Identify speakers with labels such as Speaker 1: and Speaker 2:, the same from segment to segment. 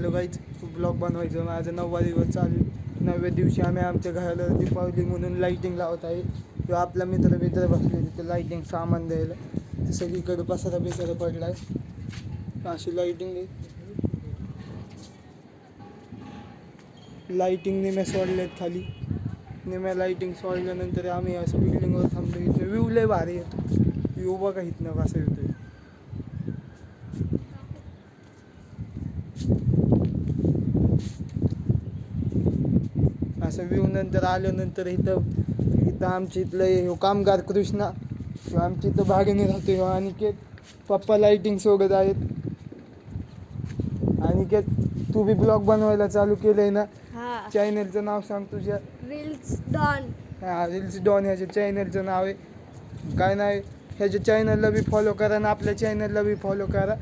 Speaker 1: Hello guys, blog बनवायचं माझा 9वा दिवस चालू. 9व्या दिवशी आम्ही आमच्या घराला दीपावली म्हणून लाईटिंग लावत आहे. किंवा आपला मित्र बसले तिथे लाईटिंग सामान द्यायला. ते सगळीकडे पसारा पडला आहे. अशी लाईटिंग निम्या सोडल्यात खाली. निम्या लाईटिंग सोडल्यानंतर आम्ही असं बिल्डिंगवर थांबलो. इथे व्ह्यू लय भारी येतो. व्ह्यू बघा इथनं कसं येतो. असं व्ह्यू नंतर आल्यानंतर इथं आमच्या इथलं कामगार कृष्णा किंवा आमच्या इथं भागीने राहतो अनिकेत. पप्पा लाईटिंग सोबत आहेत. अनिकेत, तू बी ब्लॉग बनवायला चालू केलंय ना? चॅनलचं नाव सांग तुझ्या.
Speaker 2: Reels don.
Speaker 1: रील्स डॉन ह्याच्या चॅनलचं नाव आहे. काय नाव आहे ह्याच्या चॅनलला बी फॉलो करा आणि आपल्या चॅनलला बी फॉलो करा.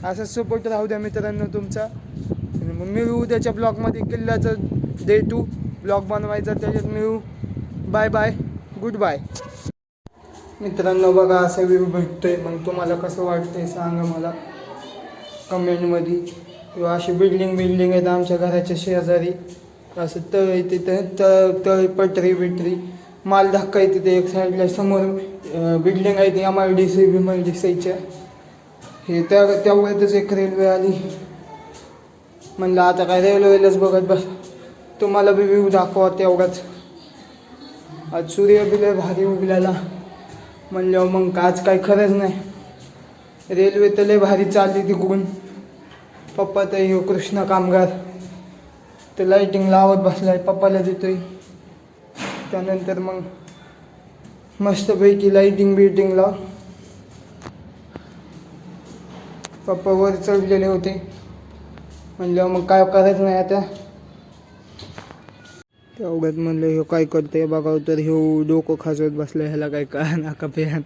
Speaker 1: असा सपोर्ट राहू द्या मित्रांनो तुमचा. मग मिळू उद्याच्या ब्लॉगमध्ये. किल्ल्याचं डे 2 ब्लॉग बनवायचा, त्याच्यात मिळू. Bye bye, good bye. मित्रांनो बघा असा व्ह्यू भेटतोय. मग तुम्हाला कसं वाटतंय सांगा मला कमेंटमध्ये. किंवा अशी बिल्डिंग आहेत आमच्या घराच्या शेजारी. असं तळ आहे तिथं, तळ पटरी माल धक्का आहे तिथे. एक साईडला समोर बिल्डिंग आहे ती MIDC हे त्यावरच एक रेल्वे आली. म्हणलं आता काय रेल्वेलाच बघत बस, तुम्हाला बी व्ह्यू दाखवा तेवढाच. आज सूर्य बी लय भारी उगलेला. म्हणल्यावर मग आज काय खरंच नाही. रेल्वे तर लय भारी चालली तिकडून. पप्पा तर कृष्णा कामगार तर लाईटिंग लावत बसलाय, पप्पाला देतोय. त्यानंतर मग मस्तपैकी लाईटिंग लाव. पप्पा वर चढलेले होते. म्हणल्यावर मग काय करायचं नाही आता. तेवढ्यात म्हणलं ह्यो काय करतोय बघावं, तर ह्यो डोकं खाजवत बसला. ह्याला काय कळा नाका पेन.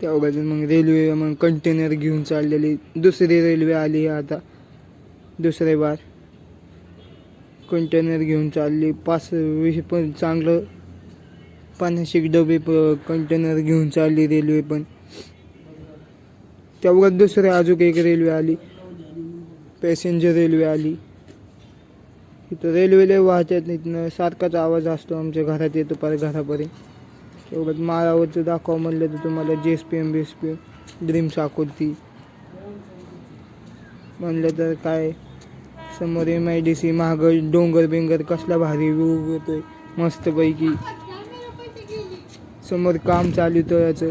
Speaker 1: तेवढ्यात मग रेल्वे मग कंटेनर घेऊन चाललेली. दुसरी रेल्वे आली आता. दुसरे बार कंटेनर घेऊन चालली. 5-20 पण चांगलं 50 डबे कंटेनर घेऊन चालली रेल्वे. पण तेवढ्यात दुसरी अजून एक रेल्वे आली. पॅसेंजर रेल्वे आली. इथं रेल्वे लय वाहत्यात. इथनं सारखाच आवाज असतो. आमच्या घरात येतो पर घरापर्यंत. एवढ्यात माळावरचं दाखवा म्हणलं तर तुम्हाला JSPM ड्रीम्स आकृती म्हणलं तर काय. समोर MIDC महागड डोंगर कसला भारी व्ह्यू येतोय मस्तपैकी. समोर काम चालू तळ्याचं.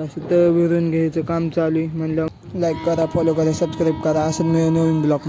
Speaker 1: असं तळ भरून घ्यायचं काम चालू आहे. म्हणलं लाईक करा, फॉलो करा, सबस्क्राईब करा. असं नवीन ब्लॉग.